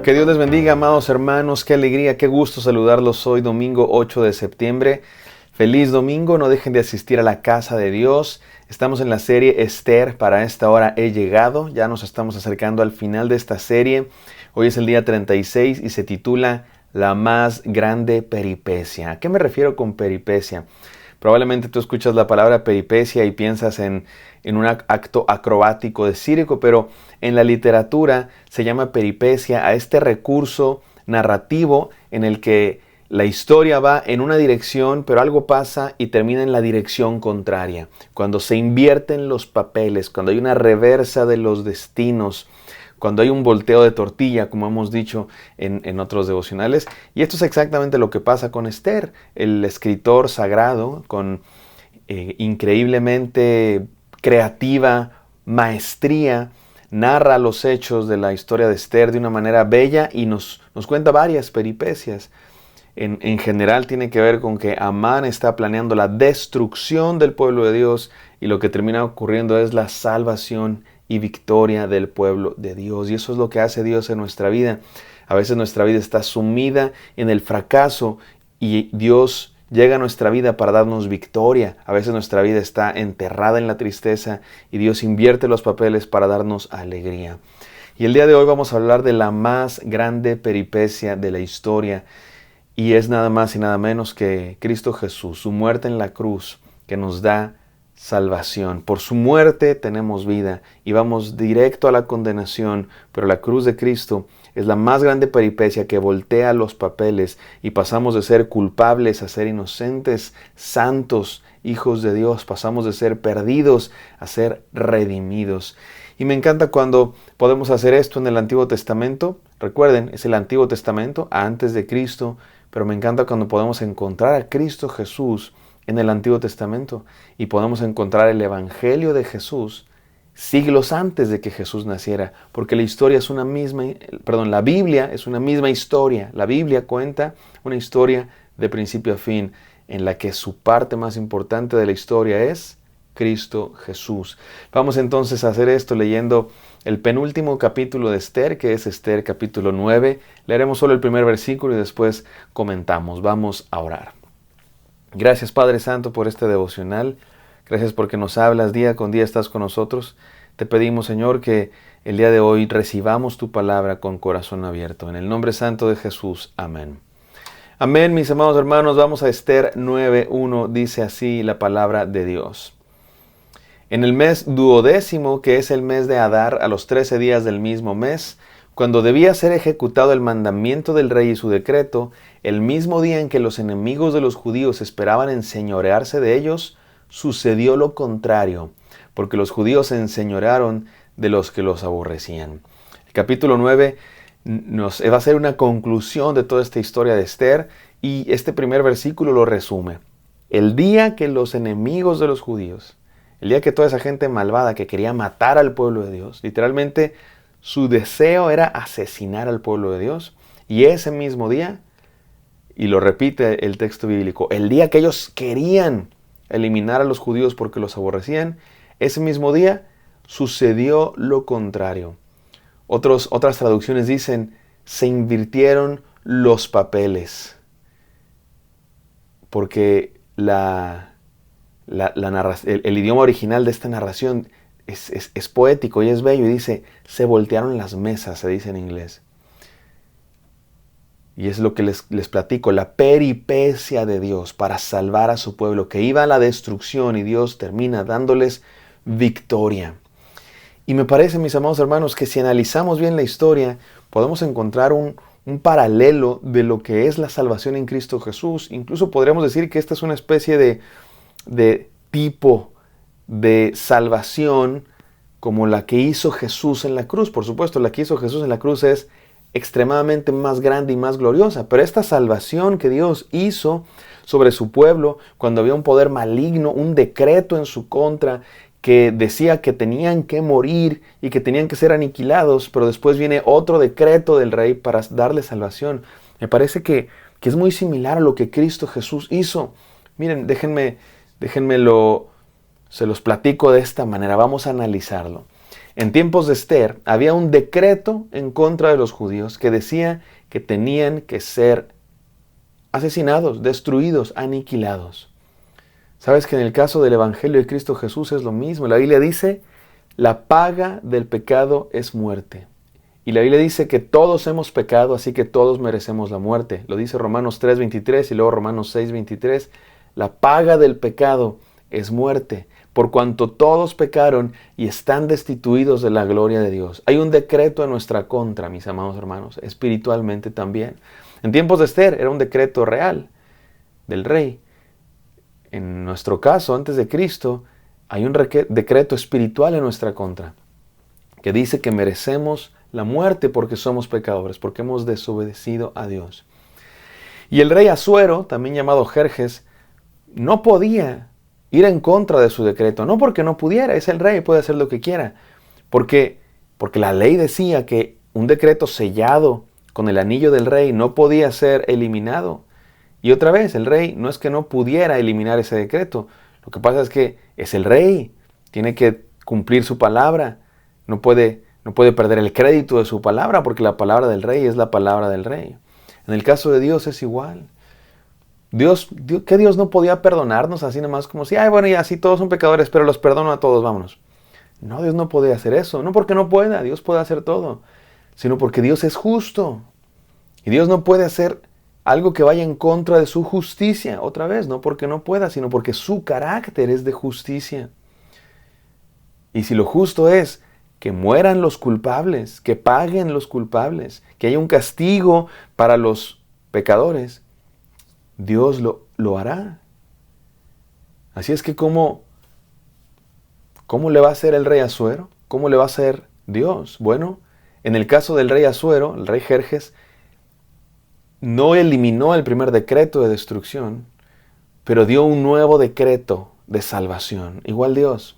Que Dios les bendiga, amados hermanos, qué alegría, qué gusto saludarlos hoy, domingo 8 de septiembre. Feliz domingo, no dejen de asistir a la casa de Dios. Estamos en la serie Esther, para esta hora he llegado, ya nos estamos acercando al final de esta serie. Hoy es el día 36 y se titula La más grande peripecia. ¿A qué me refiero con peripecia? Probablemente tú escuchas la palabra peripecia y piensas en un acto acrobático de circo, pero en la literatura se llama peripecia a este recurso narrativo en el que la historia va en una dirección, pero algo pasa y termina en la dirección contraria. Cuando se invierten los papeles, cuando hay una reversa de los destinos, cuando hay un volteo de tortilla, como hemos dicho en otros devocionales. Y esto es exactamente lo que pasa con Esther, el escritor sagrado, con increíblemente creativa maestría, narra los hechos de la historia de Esther de una manera bella y nos cuenta varias peripecias. En general tiene que ver con que Amán está planeando la destrucción del pueblo de Dios y lo que termina ocurriendo es la salvación y victoria del pueblo de Dios. Y eso es lo que hace Dios en nuestra vida. A veces nuestra vida está sumida en el fracaso y Dios llega a nuestra vida para darnos victoria. A veces nuestra vida está enterrada en la tristeza y Dios invierte los papeles para darnos alegría. Y el día de hoy vamos a hablar de la más grande peripecia de la historia. Y es nada más y nada menos que Cristo Jesús, su muerte en la cruz, que nos da salvación. Por su muerte tenemos vida y vamos directo a la condenación, pero la cruz de Cristo es la más grande peripecia que voltea los papeles y pasamos de ser culpables a ser inocentes, santos, hijos de Dios. Pasamos de ser perdidos a ser redimidos. Y me encanta cuando podemos hacer esto en el Antiguo Testamento. Recuerden, es el Antiguo Testamento antes de Cristo, pero me encanta cuando podemos encontrar a Cristo Jesús en el Antiguo Testamento y podemos encontrar el Evangelio de Jesús siglos antes de que Jesús naciera, porque la Biblia es una misma historia. La Biblia cuenta una historia de principio a fin, en la que su parte más importante de la historia es Cristo Jesús. Vamos entonces a hacer esto leyendo el penúltimo capítulo de Esther, que es Esther capítulo 9. Leeremos solo el primer versículo y después comentamos. Vamos a orar. Gracias, Padre Santo, por este devocional. Gracias porque nos hablas día con día, estás con nosotros. Te pedimos, Señor, que el día de hoy recibamos tu palabra con corazón abierto. En el nombre santo de Jesús. Amén. Amén, mis amados hermanos. Vamos a Esther 9:1. Dice así la palabra de Dios. En el mes duodécimo, que es el mes de Adar, a los 13 días del mismo mes, cuando debía ser ejecutado el mandamiento del rey y su decreto, el mismo día en que los enemigos de los judíos esperaban enseñorearse de ellos, sucedió lo contrario, porque los judíos se enseñorearon de los que los aborrecían. El capítulo 9 nos va a ser una conclusión de toda esta historia de Esther y este primer versículo lo resume. El día que los enemigos de los judíos, el día que toda esa gente malvada que quería matar al pueblo de Dios, literalmente su deseo era asesinar al pueblo de Dios, y ese mismo día, y lo repite el texto bíblico, el día que ellos querían eliminar a los judíos porque los aborrecían, ese mismo día sucedió lo contrario. Otras traducciones dicen, se invirtieron los papeles, porque el idioma original de esta narración es poético y es bello, y dice, se voltearon las mesas, se dice en inglés. Y es lo que les platico, la peripecia de Dios para salvar a su pueblo, que iba a la destrucción y Dios termina dándoles victoria. Y me parece, mis amados hermanos, que si analizamos bien la historia, podemos encontrar un paralelo de lo que es la salvación en Cristo Jesús. Incluso podríamos decir que esta es una especie de tipo de salvación como la que hizo Jesús en la cruz. Por supuesto, la que hizo Jesús en la cruz es extremadamente más grande y más gloriosa, pero esta salvación que Dios hizo sobre su pueblo cuando había un poder maligno, un decreto en su contra que decía que tenían que morir y que tenían que ser aniquilados, pero después viene otro decreto del rey para darle salvación. Me parece que es muy similar a lo que Cristo Jesús hizo. Miren, se los platico de esta manera, vamos a analizarlo. En tiempos de Esther había un decreto en contra de los judíos que decía que tenían que ser asesinados, destruidos, aniquilados. Sabes que en el caso del Evangelio de Cristo Jesús es lo mismo. La Biblia dice, la paga del pecado es muerte. Y la Biblia dice que todos hemos pecado, así que todos merecemos la muerte. Lo dice Romanos 3:23 y luego Romanos 6:23. La paga del pecado es muerte, por cuanto todos pecaron y están destituidos de la gloria de Dios. Hay un decreto en nuestra contra, mis amados hermanos, espiritualmente también. En tiempos de Esther era un decreto real del rey. En nuestro caso, antes de Cristo, hay un decreto espiritual en nuestra contra, que dice que merecemos la muerte porque somos pecadores, porque hemos desobedecido a Dios. Y el rey Asuero, también llamado Jerjes, no podía ir en contra de su decreto, no porque no pudiera, es el rey, puede hacer lo que quiera, porque la ley decía que un decreto sellado con el anillo del rey no podía ser eliminado. Y otra vez, el rey no es que no pudiera eliminar ese decreto, lo que pasa es que es el rey, tiene que cumplir su palabra, no puede perder el crédito de su palabra, porque la palabra del rey es la palabra del rey. En el caso de Dios es igual. ¿Qué Dios no podía perdonarnos así nomás como si, bueno, ya sí, todos son pecadores, pero los perdono a todos, vámonos? No, Dios no puede hacer eso, no porque no pueda, Dios puede hacer todo, sino porque Dios es justo. Y Dios no puede hacer algo que vaya en contra de su justicia, otra vez, no porque no pueda, sino porque su carácter es de justicia. Y si lo justo es que mueran los culpables, que paguen los culpables, que haya un castigo para los pecadores, Dios lo hará. Así es que ¿cómo le va a hacer el rey Asuero? ¿Cómo le va a hacer Dios? Bueno, en el caso del rey Asuero, el rey Jerjes, no eliminó el primer decreto de destrucción, pero dio un nuevo decreto de salvación. Igual Dios.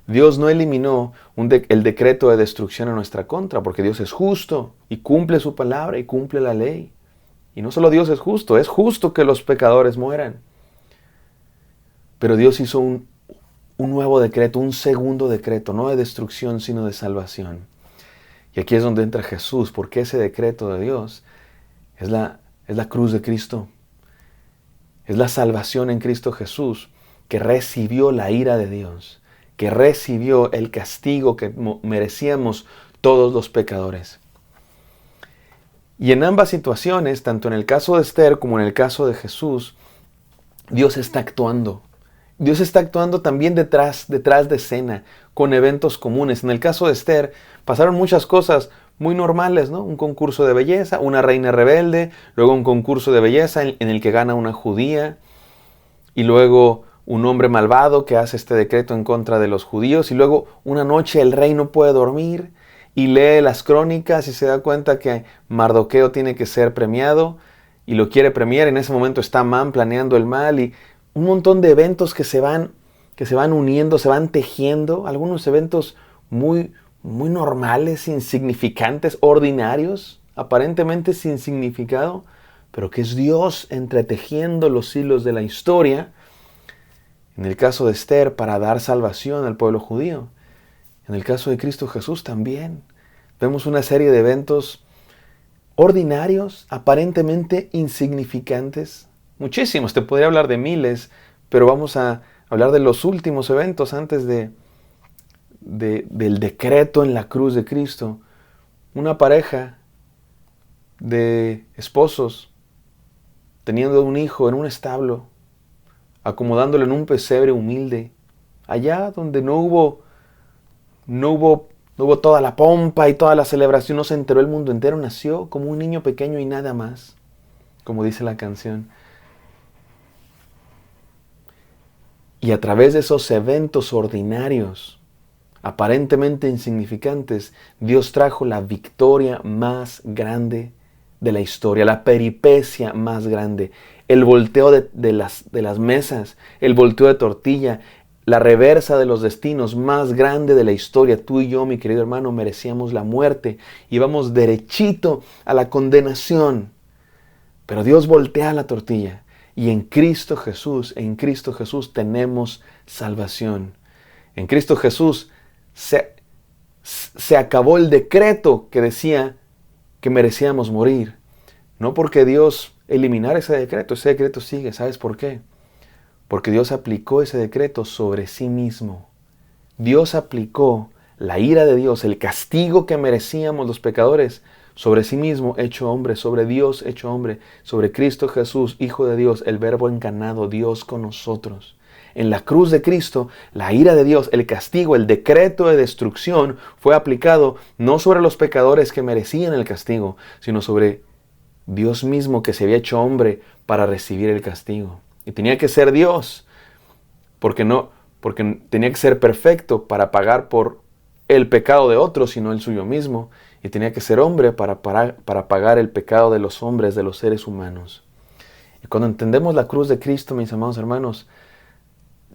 Dios no eliminó el decreto de destrucción en nuestra contra, porque Dios es justo y cumple su palabra y cumple la ley. Y no solo Dios es justo que los pecadores mueran. Pero Dios hizo un nuevo decreto, un segundo decreto, no de destrucción, sino de salvación. Y aquí es donde entra Jesús, porque ese decreto de Dios es la cruz de Cristo. Es la salvación en Cristo Jesús, que recibió la ira de Dios, que recibió el castigo que merecíamos todos los pecadores. Y en ambas situaciones, tanto en el caso de Esther como en el caso de Jesús, Dios está actuando. Dios está actuando también detrás de escena, con eventos comunes. En el caso de Esther, pasaron muchas cosas muy normales, ¿no? Un concurso de belleza, una reina rebelde, luego un concurso de belleza en el que gana una judía, y luego un hombre malvado que hace este decreto en contra de los judíos, y luego una noche el rey no puede dormir, y lee las crónicas y se da cuenta que Mardoqueo tiene que ser premiado, y lo quiere premiar. En ese momento está Amán planeando el mal, y un montón de eventos que se van uniendo, se van tejiendo, algunos eventos muy normales, insignificantes, ordinarios, aparentemente sin significado, pero que es Dios entretejiendo los hilos de la historia, en el caso de Esther, para dar salvación al pueblo judío. En el caso de Cristo Jesús también. Vemos una serie de eventos ordinarios, aparentemente insignificantes. Muchísimos, te podría hablar de miles, pero vamos a hablar de los últimos eventos antes del decreto en la cruz de Cristo. Una pareja de esposos teniendo un hijo en un establo, acomodándolo en un pesebre humilde, allá donde no hubo toda la pompa y toda la celebración, no se enteró el mundo entero, nació como un niño pequeño y nada más, como dice la canción. Y a través de esos eventos ordinarios, aparentemente insignificantes, Dios trajo la victoria más grande de la historia, la peripecia más grande, el volteo de las mesas, el volteo de tortilla, la reversa de los destinos más grande de la historia. Tú y yo, mi querido hermano, merecíamos la muerte, íbamos derechito a la condenación, pero Dios voltea la tortilla. Y en Cristo Jesús tenemos salvación. En Cristo Jesús se acabó el decreto que decía que merecíamos morir. No porque Dios eliminara ese decreto sigue. ¿Sabes por qué? Porque Dios aplicó ese decreto sobre sí mismo. Dios aplicó la ira de Dios, el castigo que merecíamos los pecadores, sobre sí mismo hecho hombre, sobre Dios hecho hombre, sobre Cristo Jesús, Hijo de Dios, el Verbo encarnado, Dios con nosotros. En la cruz de Cristo, la ira de Dios, el castigo, el decreto de destrucción fue aplicado no sobre los pecadores que merecían el castigo, sino sobre Dios mismo que se había hecho hombre para recibir el castigo. Y tenía que ser Dios, porque tenía que ser perfecto para pagar por el pecado de otros, sino el suyo mismo. Y tenía que ser hombre para pagar el pecado de los hombres, de los seres humanos. Y cuando entendemos la cruz de Cristo, mis amados hermanos,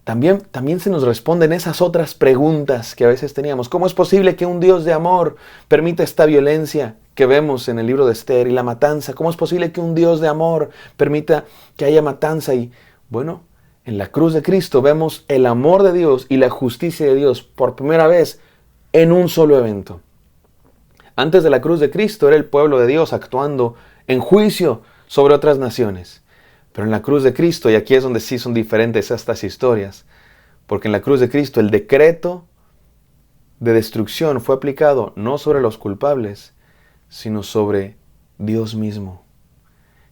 también se nos responden esas otras preguntas que a veces teníamos. ¿Cómo es posible que un Dios de amor permita esta violencia que vemos en el libro de Esther y la matanza? ¿Cómo es posible que un Dios de amor permita que haya matanza? Y bueno, en la cruz de Cristo vemos el amor de Dios y la justicia de Dios por primera vez en un solo evento. Antes de la cruz de Cristo era el pueblo de Dios actuando en juicio sobre otras naciones. Pero en la cruz de Cristo, y aquí es donde sí son diferentes estas historias, porque en la cruz de Cristo el decreto de destrucción fue aplicado no sobre los culpables, sino sobre Dios mismo.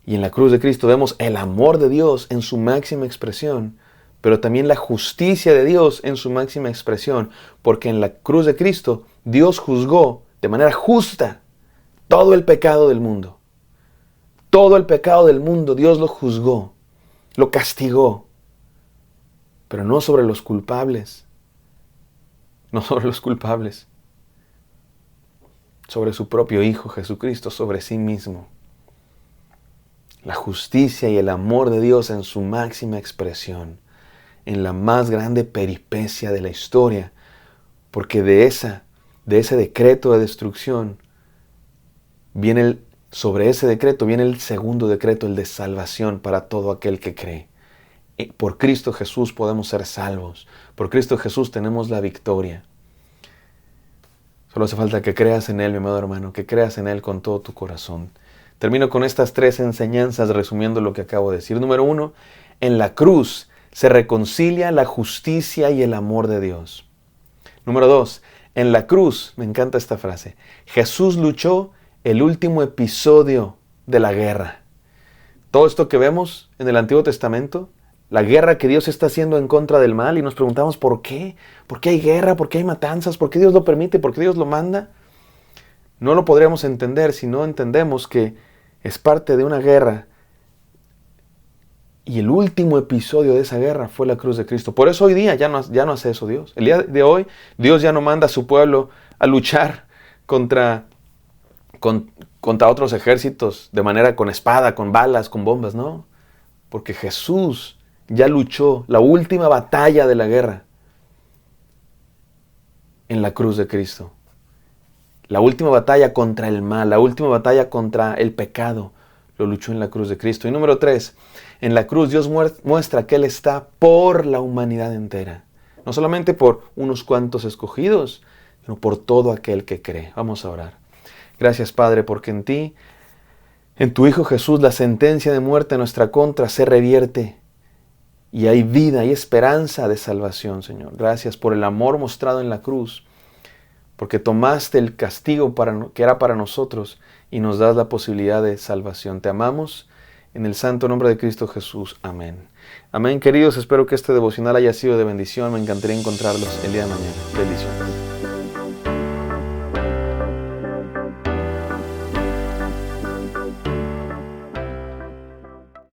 Y en la cruz de Cristo vemos el amor de Dios en su máxima expresión, pero también la justicia de Dios en su máxima expresión, porque en la cruz de Cristo Dios juzgó de manera justa todo el pecado del mundo. Todo el pecado del mundo Dios lo juzgó, lo castigó, pero no sobre los culpables, no sobre los culpables, sobre su propio Hijo Jesucristo, sobre sí mismo. La justicia y el amor de Dios en su máxima expresión, en la más grande peripecia de la historia, porque de ese decreto de destrucción sobre ese decreto viene el segundo decreto, el de salvación para todo aquel que cree. Por Cristo Jesús podemos ser salvos. Por Cristo Jesús tenemos la victoria. Solo hace falta que creas en Él, mi amado hermano, que creas en Él con todo tu corazón. Termino con estas 3 enseñanzas resumiendo lo que acabo de decir. Número 1, en la cruz se reconcilia la justicia y el amor de Dios. Número 2, en la cruz, me encanta esta frase, Jesús luchó el último episodio de la guerra. Todo esto que vemos en el Antiguo Testamento, la guerra que Dios está haciendo en contra del mal, y nos preguntamos ¿por qué? ¿Por qué hay guerra? ¿Por qué hay matanzas? ¿Por qué Dios lo permite? ¿Por qué Dios lo manda? No lo podríamos entender si no entendemos que es parte de una guerra. Y el último episodio de esa guerra fue la cruz de Cristo. Por eso hoy día ya no hace eso Dios. El día de hoy Dios ya no manda a su pueblo a luchar contra otros ejércitos de manera con espada, con balas, con bombas, no. Porque Jesús ya luchó la última batalla de la guerra en la cruz de Cristo. La última batalla contra el mal, la última batalla contra el pecado, lo luchó en la cruz de Cristo. Y número 3, en la cruz Dios muestra que Él está por la humanidad entera. No solamente por unos cuantos escogidos, sino por todo aquel que cree. Vamos a orar. Gracias, Padre, porque en ti, en tu Hijo Jesús, la sentencia de muerte en nuestra contra se revierte. Y hay vida y esperanza de salvación, Señor. Gracias por el amor mostrado en la cruz, porque tomaste el castigo que era para nosotros y nos das la posibilidad de salvación. Te amamos en el santo nombre de Cristo Jesús. Amén. Amén, queridos. Espero que este devocional haya sido de bendición. Me encantaría encontrarlos el día de mañana. Bendiciones.